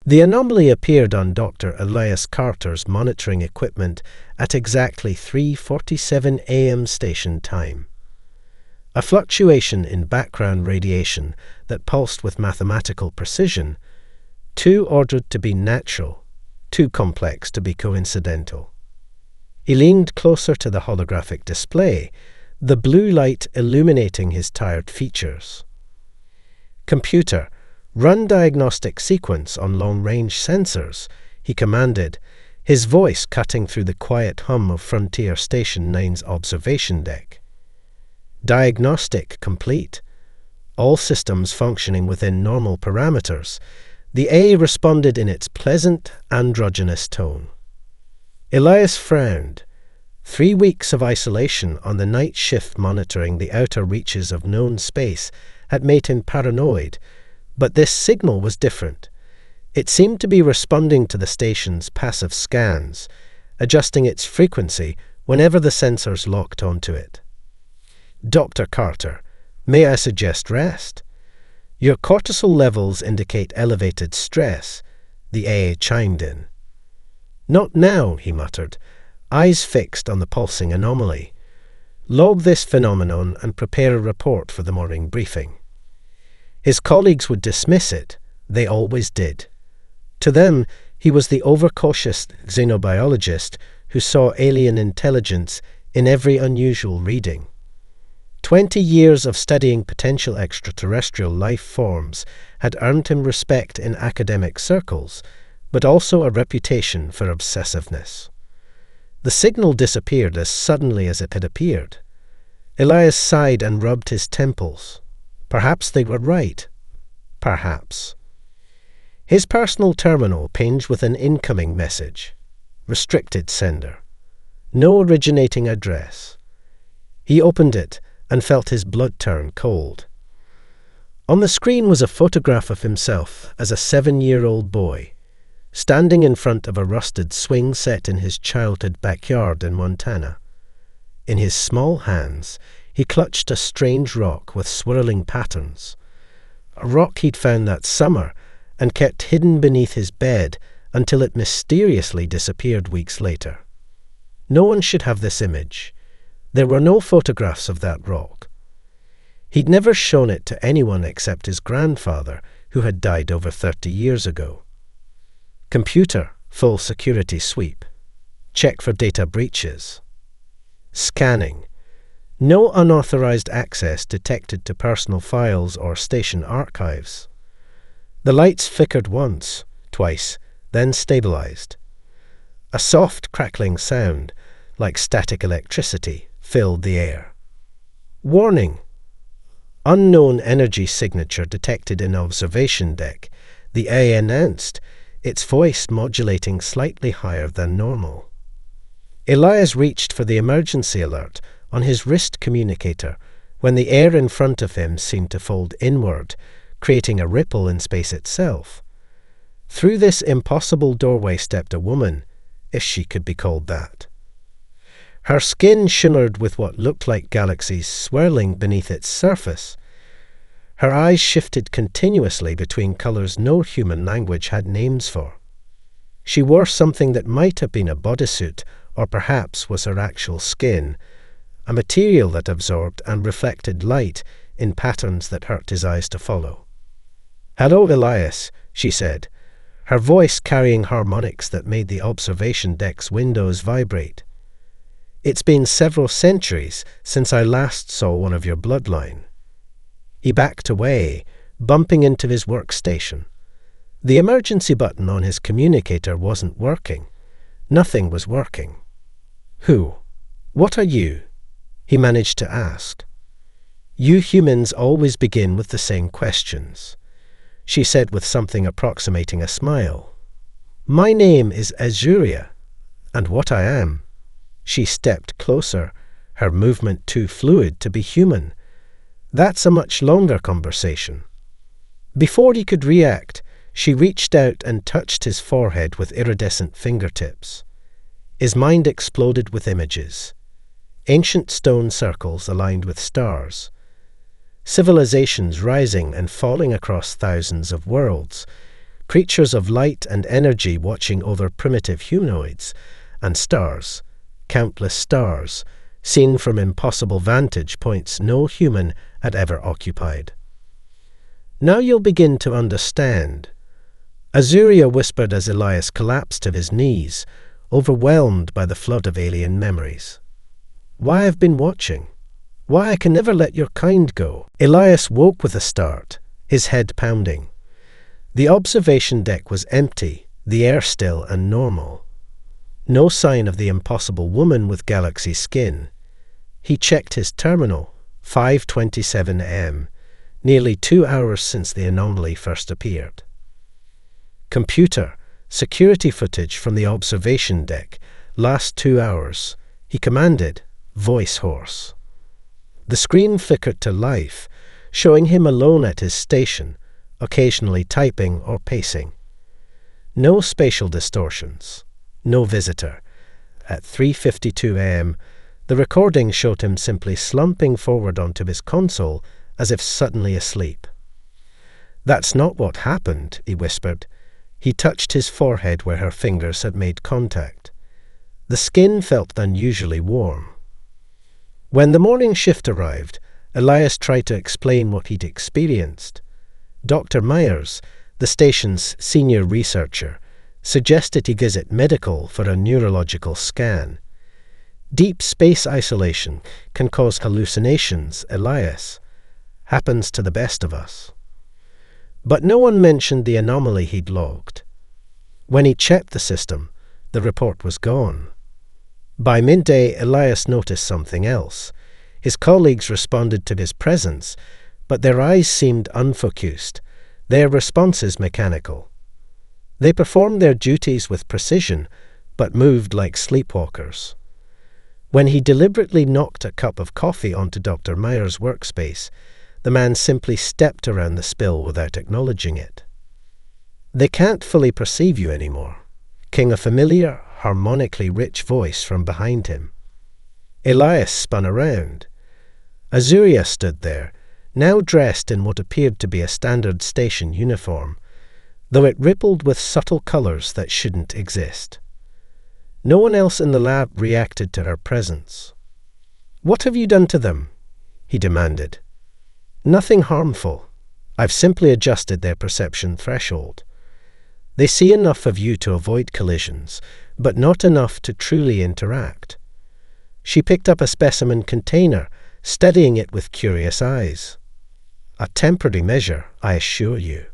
The anomaly appeared on Dr. Elias Carter's monitoring equipment at exactly 3:47 a.m. station time. A fluctuation in background radiation that pulsed with mathematical precision, too ordered to be natural, too complex to be coincidental. He leaned closer to the holographic display, the blue light illuminating his tired features. "Computer, run diagnostic sequence on long-range sensors," he commanded, his voice cutting through the quiet hum of Frontier Station 9's observation deck. Diagnostic complete. All systems functioning within normal parameters. The A responded in its pleasant, androgynous tone. Elias frowned. 3 weeks of isolation on the night shift monitoring the outer reaches of known space had made him paranoid, but this signal was different. It seemed to be responding to the station's passive scans, adjusting its frequency whenever the sensors locked onto it. "Dr. Carter, may I suggest rest? Your cortisol levels indicate elevated stress," the AA chimed in. "Not now," he muttered, eyes fixed on the pulsing anomaly. "Log this phenomenon and prepare a report for the morning briefing." His colleagues would dismiss it. They always did. To them, he was the overcautious xenobiologist who saw alien intelligence in every unusual reading. 20 years of studying potential extraterrestrial life forms had earned him respect in academic circles, but also a reputation for obsessiveness. The signal disappeared as suddenly as it had appeared. Elias sighed and rubbed his temples. Perhaps they were right. Perhaps. His personal terminal pinged with an incoming message. Restricted sender. No originating address. He opened it and felt his blood turn cold. On the screen was a photograph of himself as a 7-year-old boy, standing in front of a rusted swing set in his childhood backyard in Montana. In his small hands, he clutched a strange rock with swirling patterns, a rock he'd found that summer and kept hidden beneath his bed until it mysteriously disappeared weeks later. No one should have this image. There were no photographs of that rock. He'd never shown it to anyone except his grandfather, who had died over 30 years ago. Computer, full security sweep. Check for data breaches. Scanning. No unauthorized access detected to personal files or station archives. The lights flickered once, twice, then stabilized. A soft crackling sound, like static electricity, filled the air. Warning! Unknown energy signature detected in observation deck, the A announced, its voice modulating slightly higher than normal. Elias reached for the emergency alert on his wrist communicator when the air in front of him seemed to fold inward, creating a ripple in space itself. Through this impossible doorway stepped a woman, if she could be called that. Her skin shimmered with what looked like galaxies swirling beneath its surface. Her eyes shifted continuously between colors no human language had names for. She wore something that might have been a bodysuit, or perhaps was her actual skin, a material that absorbed and reflected light in patterns that hurt his eyes to follow. "Hello, Elias," she said, her voice carrying harmonics that made the observation deck's windows vibrate. "It's been several centuries since I last saw one of your bloodline." He backed away, bumping into his workstation. The emergency button on his communicator wasn't working. Nothing was working. "Who? What are you?" he managed to ask. "You humans always begin with the same questions," she said with something approximating a smile. "My name is Azuria, and what I am." She stepped closer, her movement too fluid to be human. "That's a much longer conversation." Before he could react, she reached out and touched his forehead with iridescent fingertips. His mind exploded with images. Ancient stone circles aligned with stars. Civilizations rising and falling across thousands of worlds. creatures of light and energy watching over primitive humanoids, and stars, countless stars, seen from impossible vantage points no human had ever occupied. "Now you'll begin to understand," Azuria whispered as Elias collapsed to his knees, overwhelmed by the flood of alien memories. "Why I've been watching. Why I can never let your kind go." Elias woke with a start, his head pounding. The observation deck was empty, the air still and normal. No sign of the impossible woman with galaxy skin. He checked his terminal, 5:27 a.m., nearly 2 hours since the anomaly first appeared. "Computer, security footage from the observation deck, last 2 hours," he commanded, voice hoarse. The screen flickered to life, showing him alone at his station, occasionally typing or pacing. No spatial distortions, no visitor. At 3:52 a.m., the recording showed him simply slumping forward onto his console as if suddenly asleep. "That's not what happened," he whispered. He touched his forehead where her fingers had made contact. The skin felt unusually warm. When the morning shift arrived, Elias tried to explain what he'd experienced. Dr. Myers, the station's senior researcher, suggested he visit medical for a neurological scan. "Deep space isolation can cause hallucinations, Elias. Happens to the best of us." But no one mentioned the anomaly he'd logged. When he checked the system, the report was gone. By midday, Elias noticed something else. His colleagues responded to his presence, but their eyes seemed unfocused, their responses mechanical. They performed their duties with precision, but moved like sleepwalkers. When he deliberately knocked a cup of coffee onto Dr. Myers' workspace, the man simply stepped around the spill without acknowledging it. "They can't fully perceive you anymore," came a familiar, harmonically rich voice from behind him. Elias spun around. Azuria stood there, now dressed in what appeared to be a standard station uniform, though it rippled with subtle colors that shouldn't exist. No one else in the lab reacted to her presence. "What have you done to them?" he demanded. "Nothing harmful. I've simply adjusted their perception threshold. They see enough of you to avoid collisions, but not enough to truly interact." She picked up a specimen container, studying it with curious eyes. "A temporary measure, I assure you."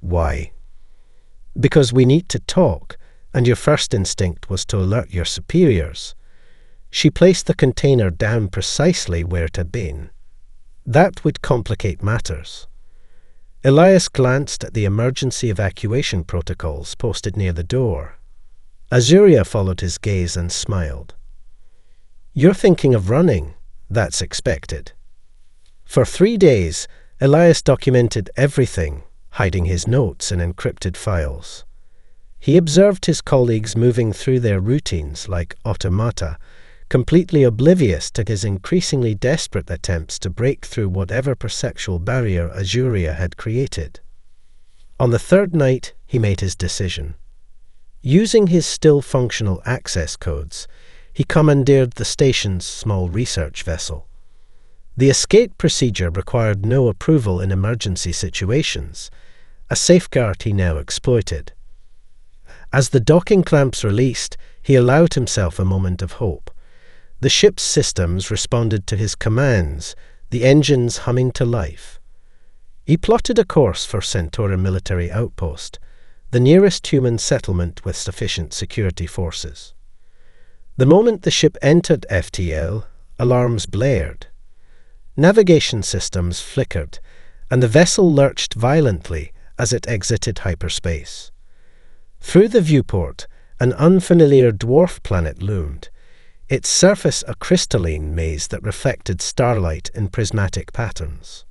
"Why?" "Because we need to talk, and your first instinct was to alert your superiors." She placed the container down precisely where it had been. "That would complicate matters." Elias glanced at the emergency evacuation protocols posted near the door. Azuria followed his gaze and smiled. "You're thinking of running. That's expected." For 3 days, Elias documented everything, hiding his notes in encrypted files. He observed his colleagues moving through their routines like automata, completely oblivious to his increasingly desperate attempts to break through whatever perceptual barrier Azuria had created. On the 3rd night, he made his decision. Using his still functional access codes, he commandeered the station's small research vessel. The escape procedure required no approval in emergency situations, a safeguard he now exploited. As the docking clamps released, he allowed himself a moment of hope. The ship's systems responded to his commands, the engines humming to life. He plotted a course for Centauri Military Outpost, the nearest human settlement with sufficient security forces. The moment the ship entered FTL, alarms blared. Navigation systems flickered, and the vessel lurched violently as it exited hyperspace. Through the viewport, an unfamiliar dwarf planet loomed, its surface a crystalline maze that reflected starlight in prismatic patterns.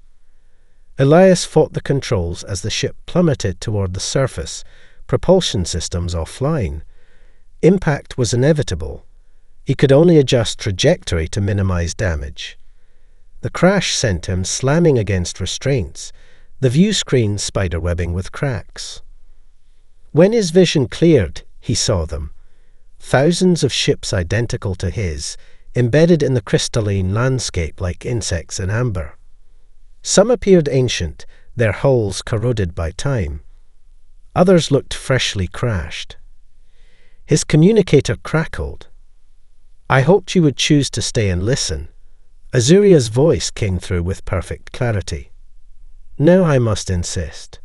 Elias fought the controls as the ship plummeted toward the surface, propulsion systems offline. Impact was inevitable. He could only adjust trajectory to minimize damage. The crash sent him slamming against restraints, the view screen spiderwebbing with cracks. When his vision cleared, he saw them. Thousands of ships identical to his, embedded in the crystalline landscape like insects in amber. Some appeared ancient, their hulls corroded by time. Others looked freshly crashed. His communicator crackled. "I hoped you would choose to stay and listen." Azuria's voice came through with perfect clarity. "Now I must insist."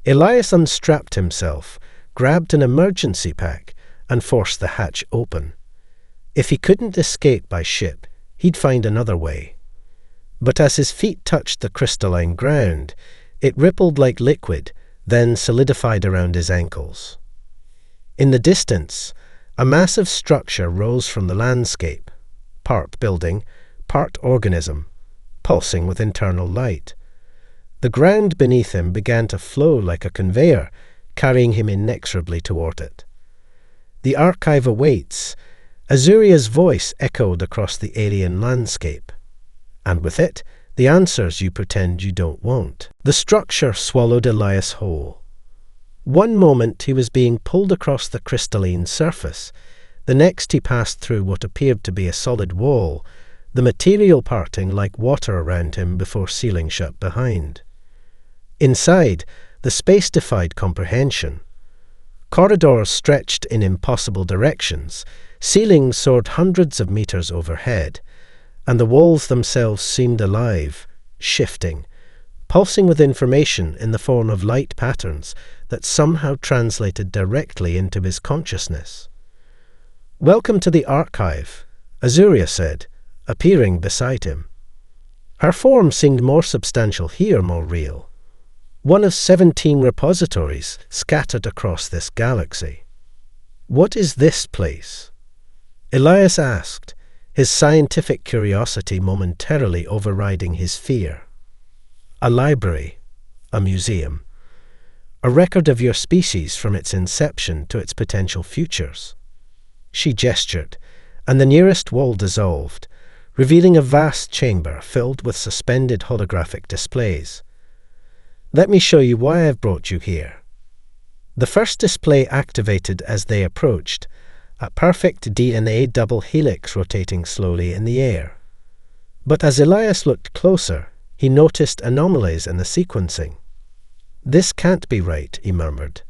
Elias unstrapped himself, grabbed an emergency pack, and forced the hatch open. If he couldn't escape by ship, he'd find another way. But as his feet touched the crystalline ground, it rippled like liquid, then solidified around his ankles. In the distance, a massive structure rose from the landscape, part building, part organism, pulsing with internal light. The ground beneath him began to flow like a conveyor, carrying him inexorably toward it. "The archive awaits." Azuria's voice echoed across the alien landscape. "And with it, the answers you pretend you don't want." The structure swallowed Elias whole. One moment he was being pulled across the crystalline surface. The next he passed through what appeared to be a solid wall, the material parting like water around him before sealing shut behind. Inside, the space defied comprehension. Corridors stretched in impossible directions, ceilings soared hundreds of meters overhead, and the walls themselves seemed alive, shifting, pulsing with information in the form of light patterns that somehow translated directly into his consciousness. "Welcome to the archive," Azuria said, appearing beside him. Her form seemed more substantial here, more real. One of 17 repositories scattered across this galaxy. "What is this place?" Elias asked, his scientific curiosity momentarily overriding his fear. "A library, a museum. A record of your species from its inception to its potential futures." She gestured, and the nearest wall dissolved, revealing a vast chamber filled with suspended holographic displays. "Let me show you why I've brought you here." The first display activated as they approached, a perfect DNA double helix rotating slowly in the air. But as Elias looked closer, he noticed anomalies in the sequencing. "This can't be right," he murmured.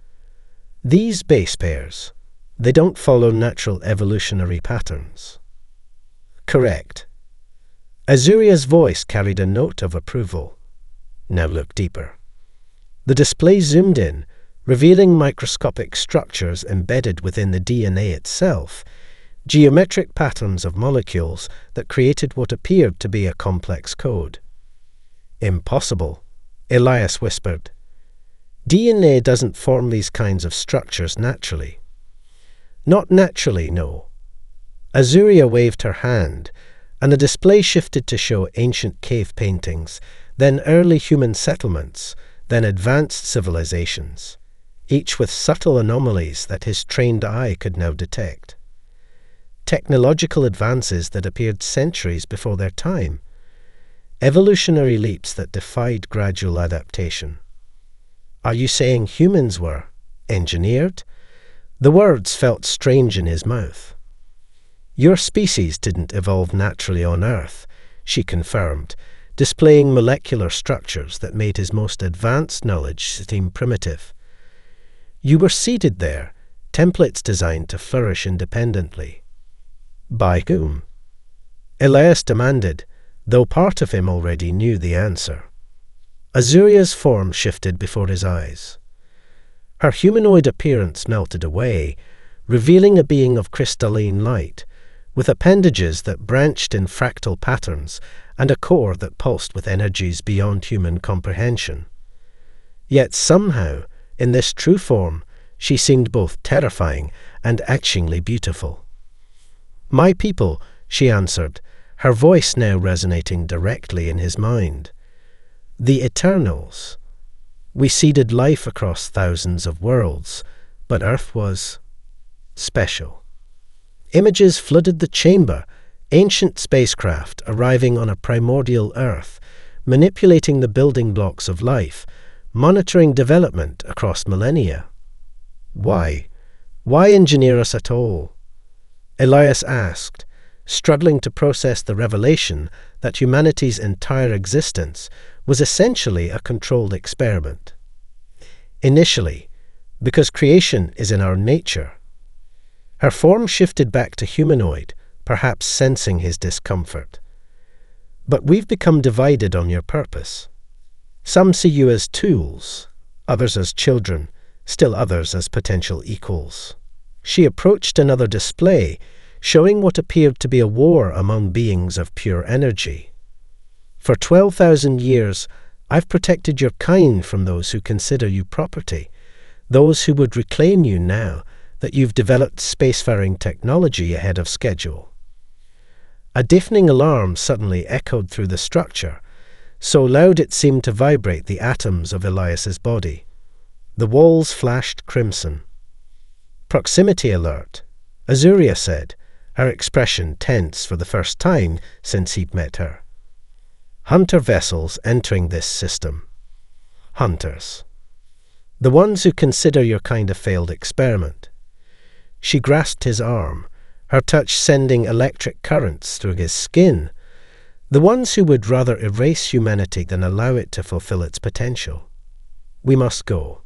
"These base pairs, they don't follow natural evolutionary patterns." "Correct." Azuria's voice carried a note of approval. "Now look deeper." The display zoomed in, revealing microscopic structures embedded within the DNA itself, geometric patterns of molecules that created what appeared to be a complex code. "Impossible," Elias whispered. "DNA doesn't form these kinds of structures naturally." "Not naturally, no." Azuria waved her hand, and the display shifted to show ancient cave paintings, then early human settlements, then advanced civilizations, each with subtle anomalies that his trained eye could now detect. Technological advances that appeared centuries before their time. Evolutionary leaps that defied gradual adaptation. "Are you saying humans were engineered?" The words felt strange in his mouth. "Your species didn't evolve naturally on Earth," she confirmed, displaying molecular structures that made his most advanced knowledge seem primitive. "You were seeded there, templates designed to flourish independently." "By whom?" Elias demanded, though part of him already knew the answer. Azuria's form shifted before his eyes. Her humanoid appearance melted away, revealing a being of crystalline light, with appendages that branched in fractal patterns and a core that pulsed with energies beyond human comprehension. Yet somehow, in this true form, she seemed both terrifying and actually beautiful. "My people," she answered, her voice now resonating directly in his mind. "The Eternals. We seeded life across thousands of worlds, but Earth was special." Images flooded the chamber, ancient spacecraft arriving on a primordial Earth, manipulating the building blocks of life, monitoring development across millennia. Why? Why engineer us at all? Elias asked, struggling to process the revelation that humanity's entire existence was essentially a controlled experiment. Initially, because creation is in our nature. Her form shifted back to humanoid, perhaps sensing his discomfort. But we've become divided on your purpose. Some see you as tools, others as children, still others as potential equals. She approached another display, showing what appeared to be a war among beings of pure energy. For 12,000 years, I've protected your kind from those who consider you property, those who would reclaim you now that you've developed spacefaring technology ahead of schedule. A deafening alarm suddenly echoed through the structure, so loud it seemed to vibrate the atoms of Elias's body. The walls flashed crimson. Proximity alert, Azuria said, her expression tense for the first time since he'd met her. Hunter vessels entering this system. Hunters. The ones who consider your kind a failed experiment. She grasped his arm, her touch sending electric currents through his skin. The ones who would rather erase humanity than allow it to fulfill its potential. We must go.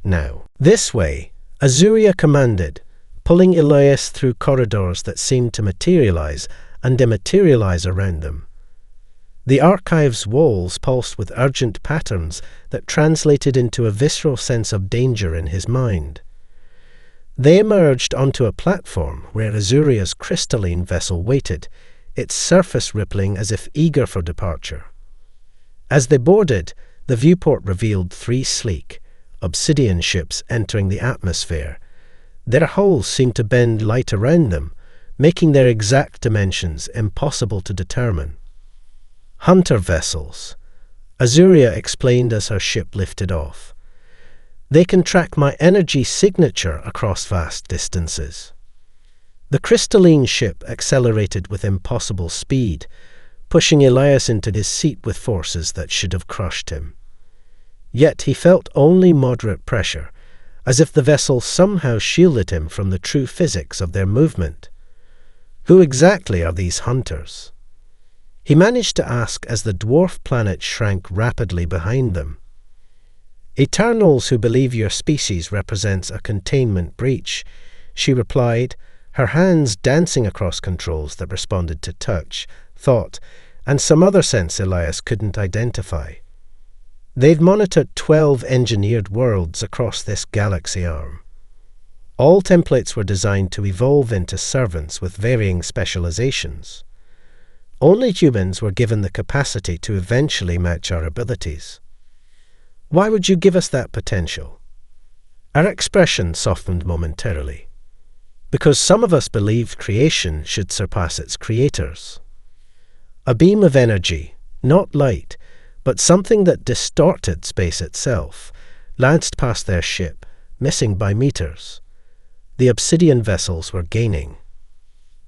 Now. This way, Azuria commanded, pulling Elias through corridors that seemed to materialize and dematerialize around them. The archive's walls pulsed with urgent patterns that translated into a visceral sense of danger in his mind. They emerged onto a platform where Azuria's crystalline vessel waited, its surface rippling as if eager for departure. As they boarded, the viewport revealed 3 sleek, obsidian ships entering the atmosphere. Their hulls seemed to bend light around them, making their exact dimensions impossible to determine. Hunter vessels, Azuria explained as her ship lifted off. They can track my energy signature across vast distances. The crystalline ship accelerated with impossible speed, pushing Elias into his seat with forces that should have crushed him. Yet he felt only moderate pressure, as if the vessel somehow shielded him from the true physics of their movement. Who exactly are these hunters? He managed to ask as the dwarf planet shrank rapidly behind them. Eternals who believe your species represents a containment breach, she replied, her hands dancing across controls that responded to touch, thought, and some other sense Elias couldn't identify. They've monitored 12 engineered worlds across this galaxy arm. All templates were designed to evolve into servants with varying specializations. Only humans were given the capacity to eventually match our abilities. Why would you give us that potential? Our expression softened momentarily. Because some of us believed creation should surpass its creators. A beam of energy, not light, but something that distorted space itself, lanced past their ship, missing by meters. The obsidian vessels were gaining.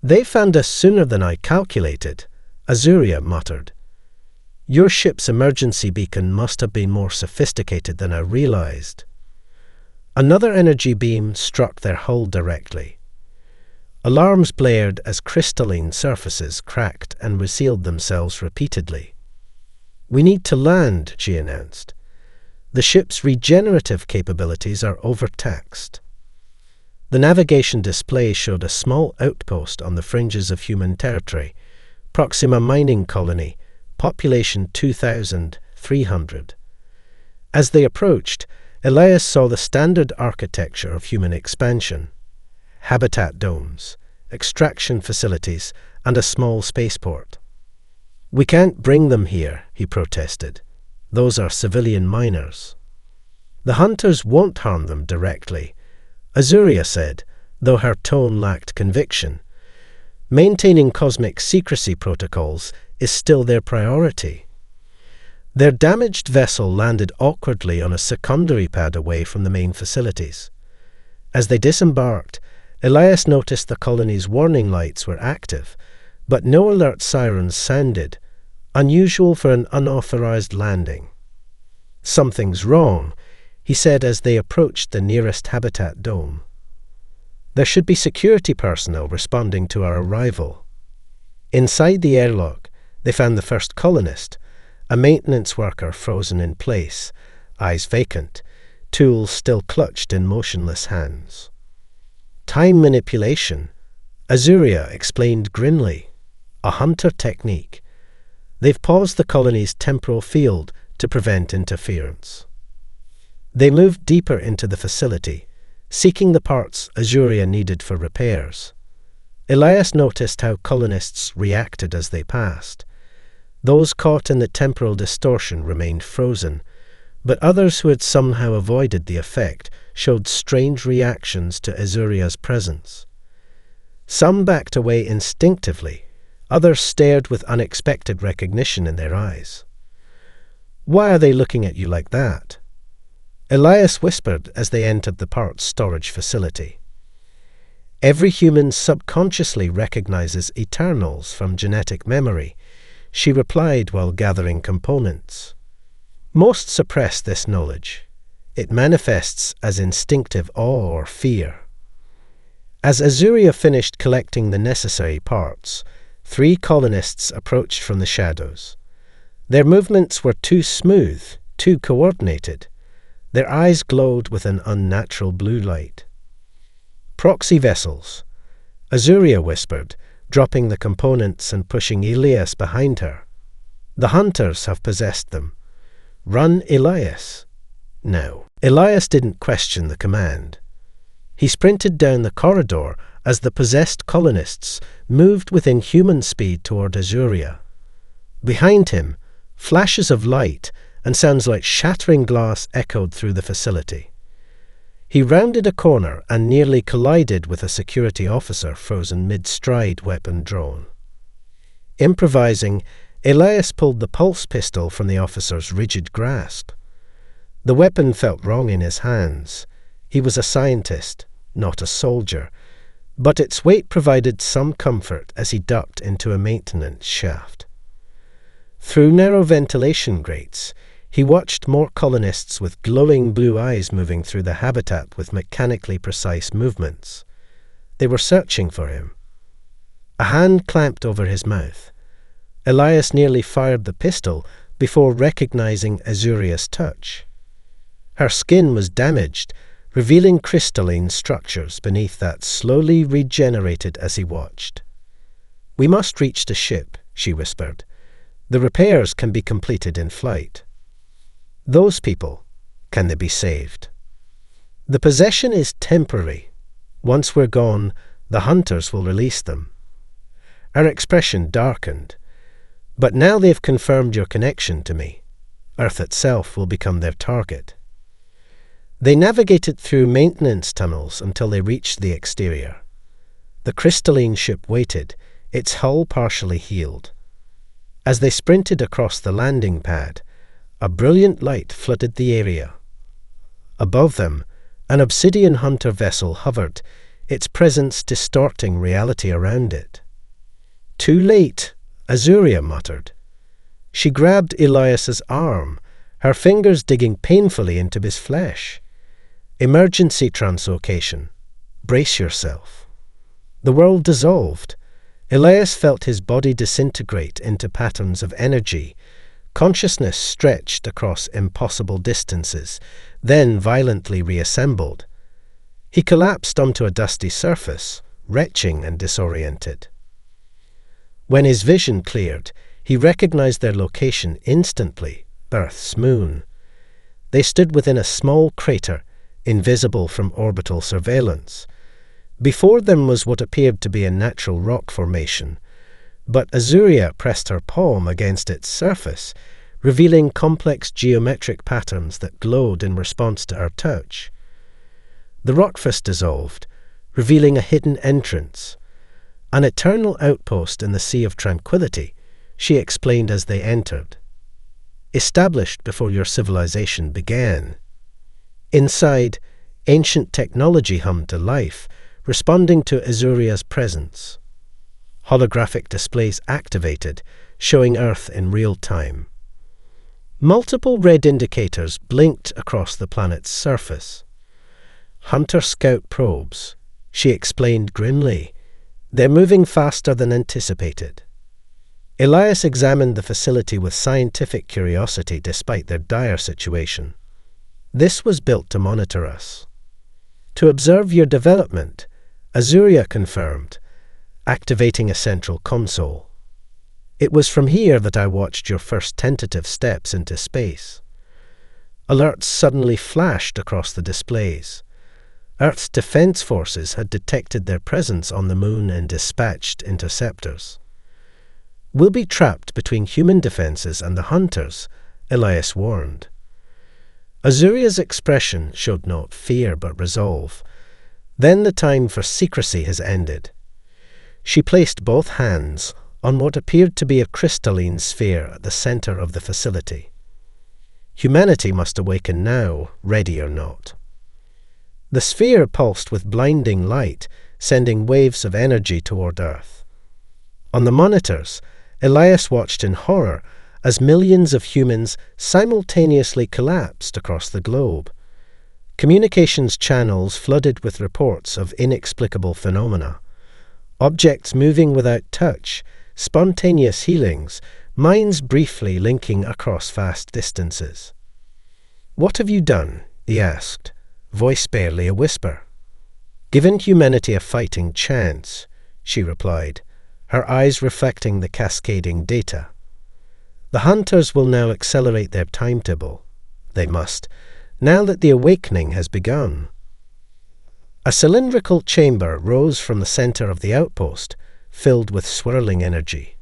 They found us sooner than I calculated, Azuria muttered. Your ship's emergency beacon must have been more sophisticated than I realized. Another energy beam struck their hull directly. Alarms blared as crystalline surfaces cracked and resealed themselves repeatedly. We need to land, she announced. The ship's regenerative capabilities are overtaxed. The navigation display showed a small outpost on the fringes of human territory, Proxima mining colony, population 2,300. As they approached, Elias saw the standard architecture of human expansion. Habitat domes, extraction facilities, and a small spaceport. We can't bring them here, he protested. Those are civilian miners. The hunters won't harm them directly, Azuria said, though her tone lacked conviction. Maintaining cosmic secrecy protocols is still their priority. Their damaged vessel landed awkwardly on a secondary pad away from the main facilities. As they disembarked, Elias noticed the colony's warning lights were active, but no alert sirens sounded, unusual for an unauthorized landing. Something's wrong, he said as they approached the nearest habitat dome. "There should be security personnel responding to our arrival." Inside the airlock, they found the first colonist, a maintenance worker frozen in place, eyes vacant, tools still clutched in motionless hands. "Time manipulation," Azuria explained grimly. "A hunter technique. They've paused the colony's temporal field to prevent interference." They moved deeper into the facility, seeking the parts Azuria needed for repairs. Elias noticed how colonists reacted as they passed. Those caught in the temporal distortion remained frozen, but others who had somehow avoided the effect showed strange reactions to Azuria's presence. Some backed away instinctively, others stared with unexpected recognition in their eyes. "Why are they looking at you like that?" Elias whispered as they entered the parts storage facility. "Every human subconsciously recognizes Eternals from genetic memory," she replied while gathering components. "Most suppress this knowledge. It manifests as instinctive awe or fear." As Azuria finished collecting the necessary parts, 3 colonists approached from the shadows. Their movements were too smooth, too coordinated. Their eyes glowed with an unnatural blue light. "Proxy vessels," Azuria whispered, dropping the components and pushing Elias behind her. "The hunters have possessed them. Run Elias now." Elias didn't question the command. He sprinted down the corridor as the possessed colonists moved within human speed toward Azuria. Behind him, flashes of light and sounds like shattering glass echoed through the facility. He rounded a corner and nearly collided with a security officer frozen mid-stride, weapon drawn. Improvising, Elias pulled the pulse pistol from the officer's rigid grasp. The weapon felt wrong in his hands. He was a scientist, not a soldier, but its weight provided some comfort as he ducked into a maintenance shaft. Through narrow ventilation grates, he watched more colonists with glowing blue eyes moving through the habitat with mechanically precise movements. They were searching for him. A hand clamped over his mouth. Elias nearly fired the pistol before recognizing Azuria's touch. Her skin was damaged, revealing crystalline structures beneath that slowly regenerated as he watched. "We must reach the ship," she whispered. "The repairs can be completed in flight." "Those people, can they be saved?" "The possession is temporary. Once we're gone, the hunters will release them." Her expression darkened. "But now they've confirmed your connection to me. Earth itself will become their target." They navigated through maintenance tunnels until they reached the exterior. The crystalline ship waited, its hull partially healed. As they sprinted across the landing pad, a brilliant light flooded the area. Above them, an obsidian hunter vessel hovered, its presence distorting reality around it. "Too late," Azuria muttered. She grabbed Elias's arm, her fingers digging painfully into his flesh. "Emergency translocation. Brace yourself." The world dissolved. Elias felt his body disintegrate into patterns of energy. Consciousness stretched across impossible distances, then violently reassembled. He collapsed onto a dusty surface, retching and disoriented. When his vision cleared, he recognized their location instantly, Earth's moon. They stood within a small crater, invisible from orbital surveillance. Before them was what appeared to be a natural rock formation, but Azuria pressed her palm against its surface, revealing complex geometric patterns that glowed in response to her touch. The rockface dissolved, revealing a hidden entrance. "An eternal outpost in the Sea of Tranquility," she explained as they entered. "Established before your civilization began." Inside, ancient technology hummed to life, responding to Azuria's presence. Holographic displays activated, showing Earth in real time. Multiple red indicators blinked across the planet's surface. "Hunter Scout probes," she explained grimly. "They're moving faster than anticipated." Elias examined the facility with scientific curiosity despite their dire situation. "This was built to monitor us." "To observe your development," Azuria confirmed, activating a central console. "It was from here that I watched your first tentative steps into space." Alerts suddenly flashed across the displays. Earth's defense forces had detected their presence on the moon and dispatched interceptors. "We'll be trapped between human defenses and the hunters," Elias warned. Azuria's expression showed not fear but resolve. "Then the time for secrecy has ended." She placed both hands on what appeared to be a crystalline sphere at the center of the facility. Humanity must awaken now, ready or not. The sphere pulsed with blinding light, sending waves of energy toward Earth. On the monitors, Elias watched in horror as millions of humans simultaneously collapsed across the globe. Communications channels flooded with reports of inexplicable phenomena. Objects moving without touch, spontaneous healings, minds briefly linking across vast distances. "What have you done?" he asked, voice barely a whisper. "Given humanity a fighting chance," she replied, her eyes reflecting the cascading data. "The hunters will now accelerate their timetable. They must, now that the awakening has begun." A cylindrical chamber rose from the center of the outpost, filled with swirling energy.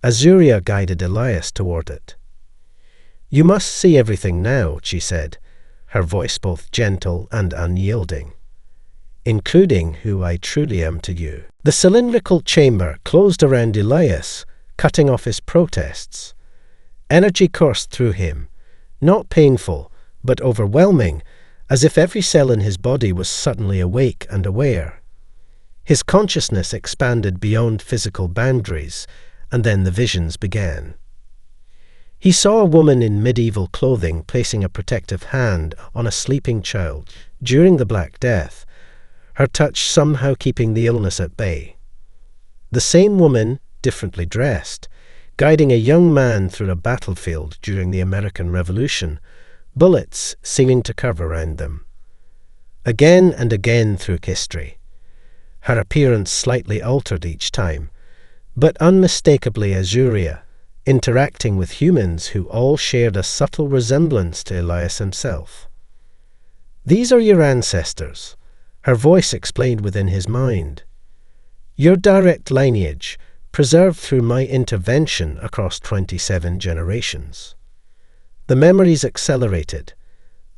Azuria guided Elias toward it. "You must see everything now," she said, her voice both gentle and unyielding. "Including who I truly am to you." The cylindrical chamber closed around Elias, cutting off his protests. Energy coursed through him, not painful, but overwhelming, as if every cell in his body was suddenly awake and aware. His consciousness expanded beyond physical boundaries, and then the visions began. He saw a woman in medieval clothing placing a protective hand on a sleeping child during the Black Death, her touch somehow keeping the illness at bay. The same woman, differently dressed, guiding a young man through a battlefield during the American Revolution, bullets seeming to curve around them. Again and again through history. Her appearance slightly altered each time, but unmistakably Azuria, interacting with humans who all shared a subtle resemblance to Elias himself. "These are your ancestors," her voice explained within his mind. "Your direct lineage, preserved through my intervention across 27 generations." The memories accelerated,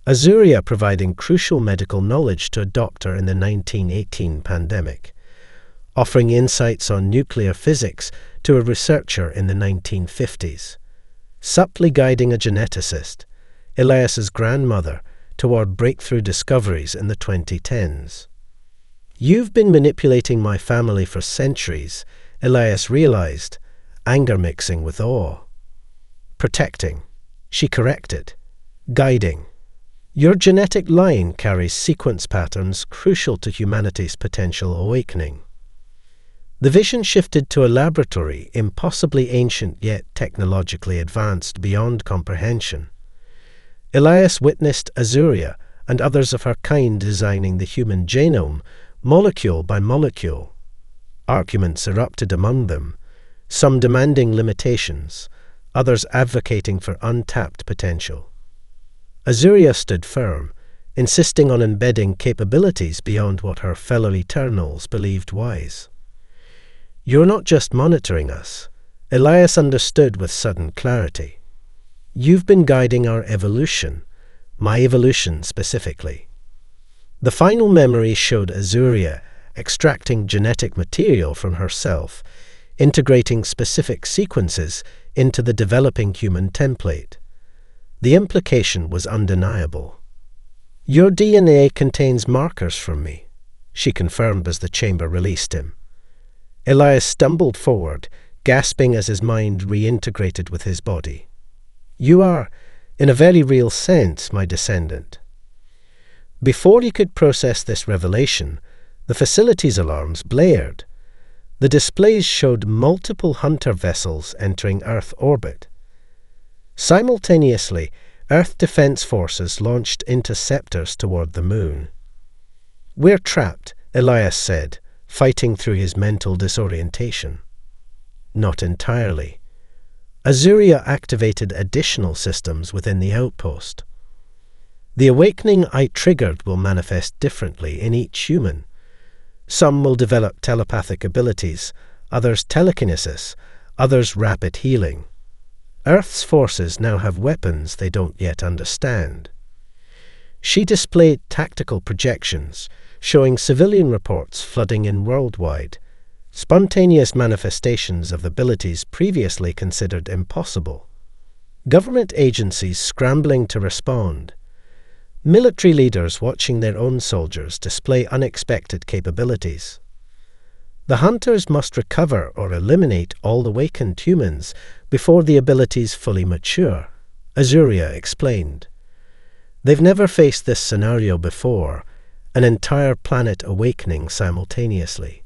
Azuria providing crucial medical knowledge to a doctor in the 1918 pandemic, offering insights on nuclear physics to a researcher in the 1950s, subtly guiding a geneticist, Elias's grandmother, toward breakthrough discoveries in the 2010s. "You've been manipulating my family for centuries," Elias realized, anger mixing with awe. "Protecting," she corrected, "guiding. Your genetic line carries sequence patterns crucial to humanity's potential awakening." The vision shifted to a laboratory impossibly ancient yet technologically advanced beyond comprehension. Elias witnessed Azuria and others of her kind designing the human genome, molecule by molecule. Arguments erupted among them, some demanding limitations, others advocating for untapped potential. Azuria stood firm, insisting on embedding capabilities beyond what her fellow Eternals believed wise. "You're not just monitoring us," Elias understood with sudden clarity. "You've been guiding our evolution, my evolution specifically." The final memory showed Azuria extracting genetic material from herself, integrating specific sequences into the developing human template. The implication was undeniable. "Your DNA contains markers from me," she confirmed as the chamber released him. Elias stumbled forward, gasping as his mind reintegrated with his body. "You are In a very real sense, my descendant. Before he could process this revelation, the facility's alarms blared. The displays showed multiple hunter vessels entering Earth orbit. Simultaneously, Earth Defense Forces launched interceptors toward the Moon. "We're trapped," Elias said, fighting through his mental disorientation. Not entirely. Azuria activated additional systems within the outpost. The awakening I triggered will manifest differently in each human. Some will develop telepathic abilities, others telekinesis, others rapid healing. Earth's forces now have weapons they don't yet understand. She displayed tactical projections, showing civilian reports flooding in worldwide, spontaneous manifestations of abilities previously considered impossible. Government agencies scrambling to respond. Military leaders watching their own soldiers display unexpected capabilities. The hunters must recover or eliminate all awakened humans before the abilities fully mature, Azuria explained. They've never faced this scenario before, an entire planet awakening simultaneously.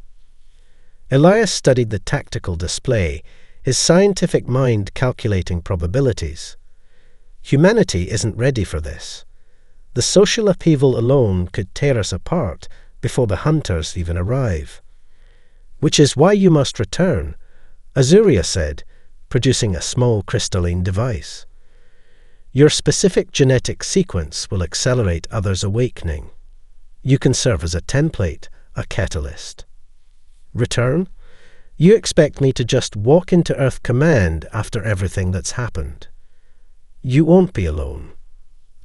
Elias studied the tactical display, his scientific mind calculating probabilities. Humanity isn't ready for this. The social upheaval alone could tear us apart before the hunters even arrive. "Which is why you must return," Azuria said, producing a small crystalline device. "Your specific genetic sequence will accelerate others' awakening. You can serve as a template, a catalyst." "Return? You expect me to just walk into Earth Command after everything that's happened?" "You won't be alone."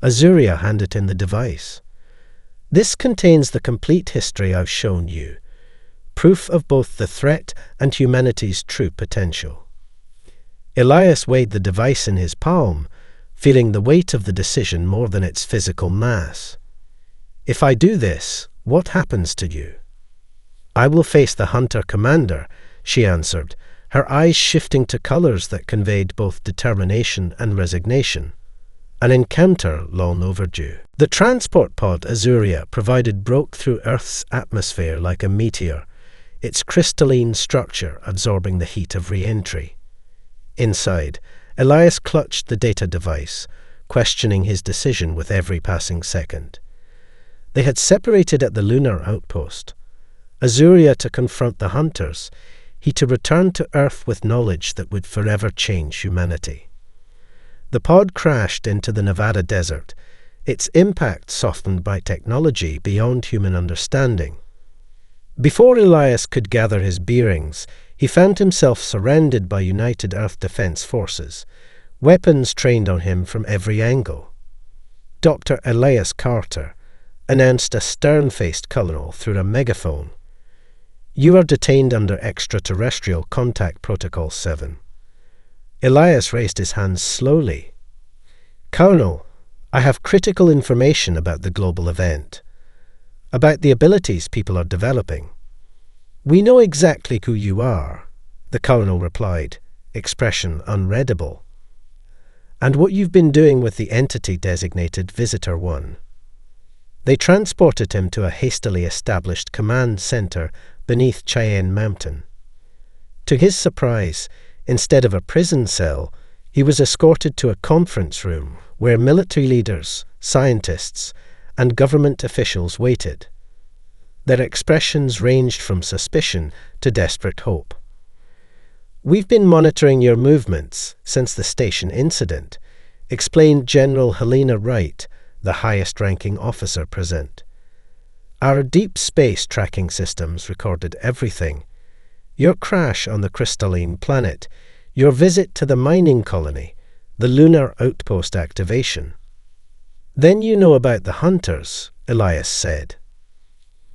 Azuria handed him the device. "This contains the complete history I've shown you, proof of both the threat and humanity's true potential." Elias weighed the device in his palm, feeling the weight of the decision more than its physical mass. "If I do this, what happens to you?" "I will face the Hunter Commander," she answered, her eyes shifting to colors that conveyed both determination and resignation. An encounter long overdue. The transport pod Azuria provided broke through Earth's atmosphere like a meteor, its crystalline structure absorbing the heat of re-entry. Inside, Elias clutched the data device, questioning his decision with every passing second. They had separated at the lunar outpost. Azuria to confront the hunters, he to return to Earth with knowledge that would forever change humanity. The pod crashed into the Nevada desert, its impact softened by technology beyond human understanding. Before Elias could gather his bearings, he found himself surrounded by United Earth Defense Forces, weapons trained on him from every angle. Dr. Elias Carter announced a stern-faced colonel through a megaphone. "You are detained under Extraterrestrial Contact Protocol 7. Elias raised his hands slowly. "Colonel, I have critical information about the global event, about the abilities people are developing." "We know exactly who you are," the colonel replied, expression unreadable. "And what you've been doing with the entity designated Visitor 1. They transported him to a hastily established command center beneath Cheyenne Mountain. To his surprise, instead of a prison cell, he was escorted to a conference room where military leaders, scientists, and government officials waited. Their expressions ranged from suspicion to desperate hope. "We've been monitoring your movements since the station incident," explained General Helena Wright, the highest-ranking officer present. "Our deep space tracking systems recorded everything. Your crash on the crystalline planet, your visit to the mining colony, the lunar outpost activation." "Then you know about the hunters," Elias said.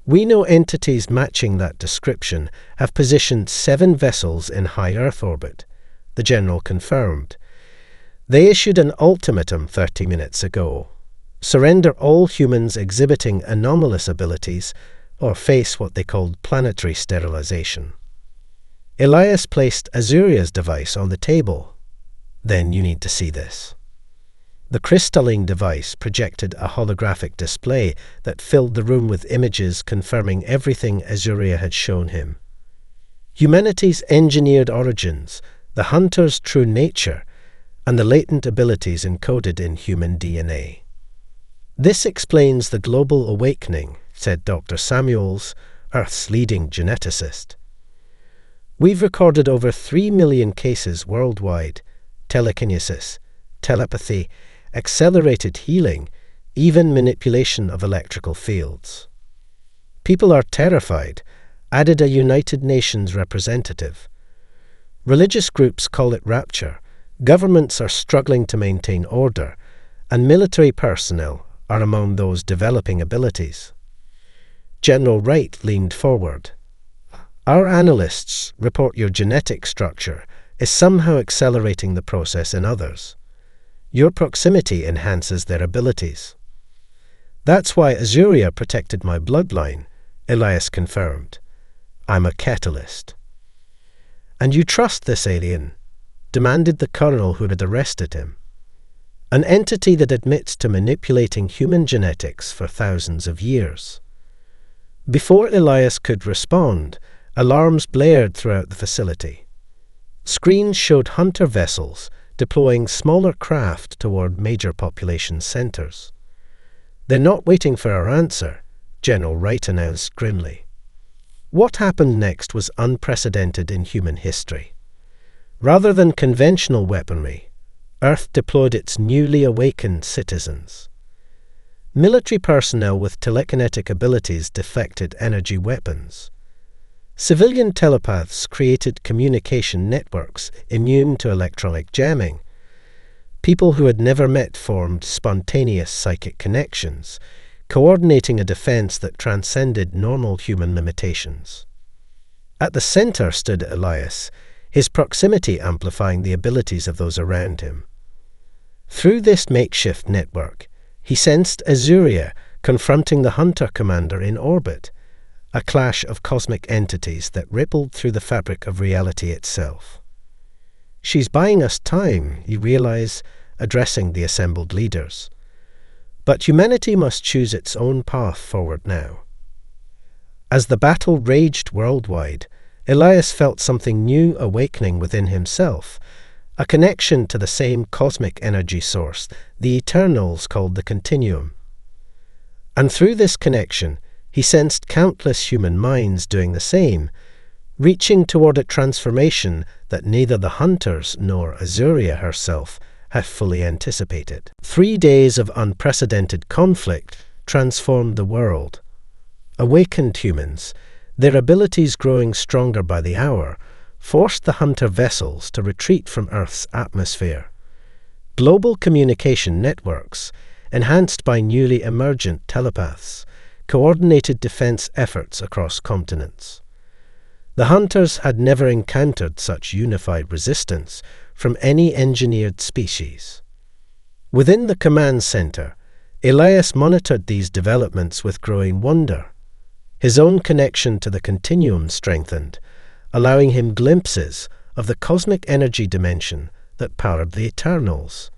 "We know entities matching that description have positioned 7 vessels in high Earth orbit," the general confirmed. "They issued an ultimatum 30 minutes ago. Surrender all humans exhibiting anomalous abilities or face what they called planetary sterilization." Elias placed Azuria's device on the table. "Then you need to see this." The crystalline device projected a holographic display that filled the room with images confirming everything Azuria had shown him. Humanity's engineered origins, the hunter's true nature, and the latent abilities encoded in human DNA. This explains the global awakening, said Dr. Samuels, Earth's leading geneticist. We've recorded over 3 million cases worldwide: telekinesis, telepathy, accelerated healing, even manipulation of electrical fields. People are terrified, added a United Nations representative. Religious groups call it rapture, governments are struggling to maintain order, and military personnel are among those developing abilities. General Wright leaned forward. Our analysts report your genetic structure is somehow accelerating the process in others. Your proximity enhances their abilities. That's why Azuria protected my bloodline, Elias confirmed. I'm a catalyst. And you trust this alien? Demanded the colonel who had arrested him. An entity that admits to manipulating human genetics for thousands of years. Before Elias could respond, alarms blared throughout the facility. Screens showed hunter vessels deploying smaller craft toward major population centers. They're not waiting for our answer, General Wright announced grimly. What happened next was unprecedented in human history. Rather than conventional weaponry, Earth deployed its newly awakened citizens. Military personnel with telekinetic abilities deflected energy weapons. Civilian telepaths created communication networks immune to electronic jamming. People who had never met formed spontaneous psychic connections, coordinating a defense that transcended normal human limitations. At the center stood Elias, his proximity amplifying the abilities of those around him. Through this makeshift network, he sensed Azuria confronting the hunter commander in orbit, a clash of cosmic entities that rippled through the fabric of reality itself. She's buying us time, you realize, addressing the assembled leaders. But humanity must choose its own path forward now. As the battle raged worldwide, Elias felt something new awakening within himself, a connection to the same cosmic energy source the Eternals called the Continuum. And through this connection, he sensed countless human minds doing the same, reaching toward a transformation that neither the hunters nor Azuria herself had fully anticipated. 3 days of unprecedented conflict transformed the world. Awakened humans, their abilities growing stronger by the hour, forced the hunter vessels to retreat from Earth's atmosphere. Global communication networks, enhanced by newly emergent telepaths, coordinated defense efforts across continents. The hunters had never encountered such unified resistance from any engineered species. Within the command center, Elias monitored these developments with growing wonder. His own connection to the continuum strengthened, allowing him glimpses of the cosmic energy dimension that powered the Eternals.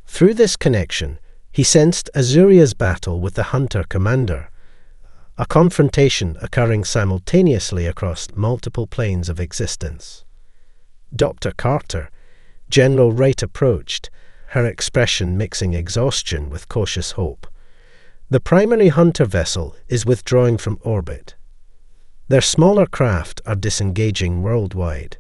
Through this connection, he sensed Azuria's battle with the hunter commander, a confrontation occurring simultaneously across multiple planes of existence. Dr. Carter, General Wright approached, her expression mixing exhaustion with cautious hope. The primary hunter vessel is withdrawing from orbit. Their smaller craft are disengaging worldwide.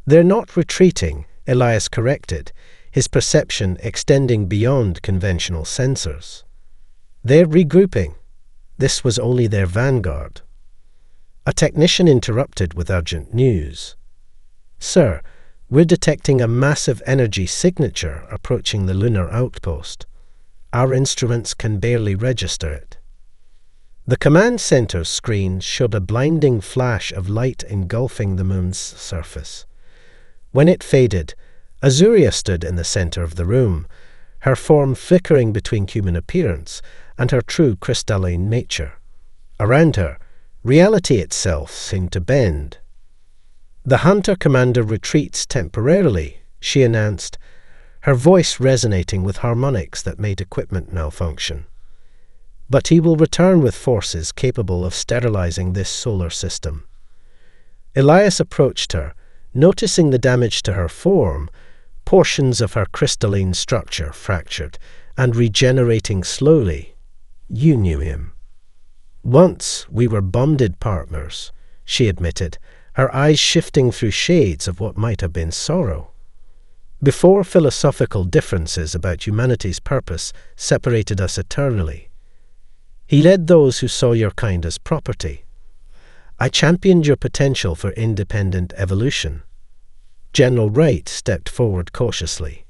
They're not retreating, Elias corrected, his perception extending beyond conventional sensors. They're regrouping. This was only their vanguard. A technician interrupted with urgent news. Sir, we're detecting a massive energy signature approaching the lunar outpost. Our instruments can barely register it. The command center's screen showed a blinding flash of light engulfing the moon's surface. When it faded, Azuria stood in the center of the room, her form flickering between human appearance and her true crystalline nature. Around her, reality itself seemed to bend. The hunter commander retreats temporarily, she announced, her voice resonating with harmonics that made equipment malfunction. But he will return with forces capable of sterilizing this solar system. Elias approached her, noticing the damage to her form, portions of her crystalline structure fractured and regenerating slowly. You knew him. Once we were bonded partners, she admitted, her eyes shifting through shades of what might have been sorrow. Before philosophical differences about humanity's purpose separated us eternally. He led those who saw your kind as property. I championed your potential for independent evolution. General Wright stepped forward cautiously.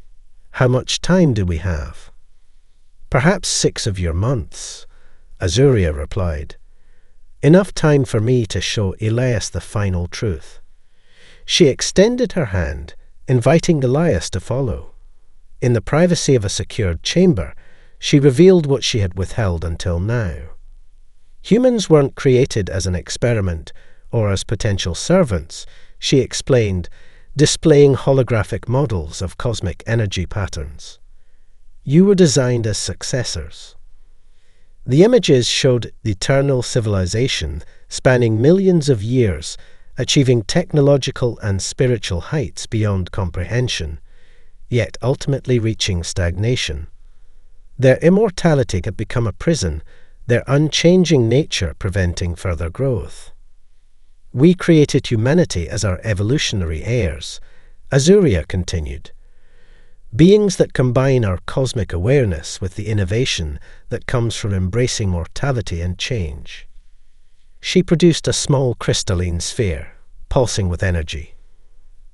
How much time do we have? Perhaps 6 of your months, Azuria replied. Enough time for me to show Elias the final truth. She extended her hand, inviting Elias to follow. In the privacy of a secured chamber, she revealed what she had withheld until now. Humans weren't created as an experiment or as potential servants, she explained, displaying holographic models of cosmic energy patterns. You were designed as successors. The images showed the eternal civilization spanning millions of years, achieving technological and spiritual heights beyond comprehension, yet ultimately reaching stagnation. Their immortality had become a prison, their unchanging nature preventing further growth. We created humanity as our evolutionary heirs, Azuria continued. Beings that combine our cosmic awareness with the innovation that comes from embracing mortality and change. She produced a small crystalline sphere, pulsing with energy.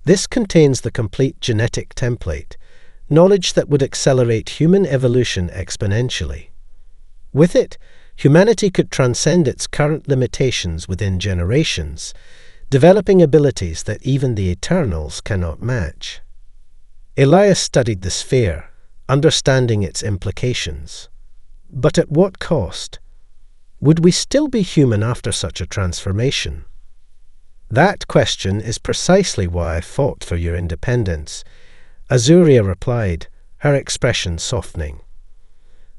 This contains the complete genetic template, knowledge that would accelerate human evolution exponentially. With it, humanity could transcend its current limitations within generations, developing abilities that even the Eternals cannot match. Elias studied the sphere, understanding its implications. But at what cost? Would we still be human after such a transformation? That question is precisely why I fought for your independence, Azuria replied, her expression softening.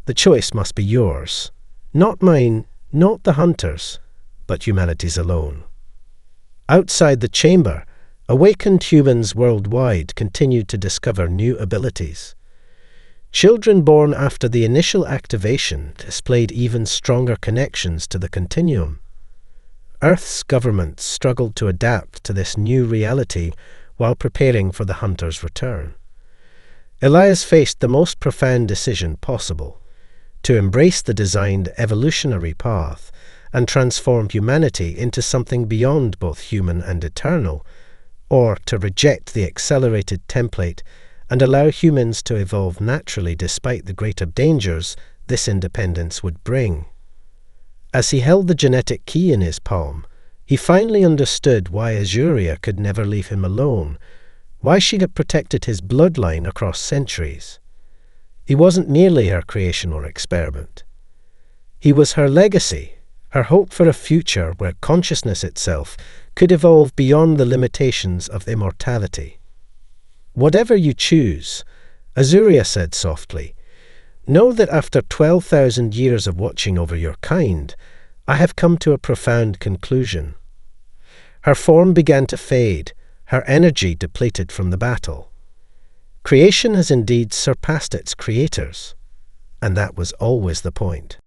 The choice must be yours. Not mine, not the hunters, but humanity's alone. Outside the chamber, awakened humans worldwide continued to discover new abilities. Children born after the initial activation displayed even stronger connections to the continuum. Earth's governments struggled to adapt to this new reality while preparing for the hunter's return. Elias faced the most profound decision possible: to embrace the designed evolutionary path and transform humanity into something beyond both human and eternal, or to reject the accelerated template and allow humans to evolve naturally despite the greater dangers this independence would bring. As he held the genetic key in his palm, he finally understood why Azuria could never leave him alone, why she had protected his bloodline across centuries. He wasn't merely her creation or experiment. He was her legacy, her hope for a future where consciousness itself could evolve beyond the limitations of immortality. Whatever you choose, Azuria said softly, know that after 12,000 years of watching over your kind, I have come to a profound conclusion. Her form began to fade, her energy depleted from the battle. Creation has indeed surpassed its creators, and that was always the point.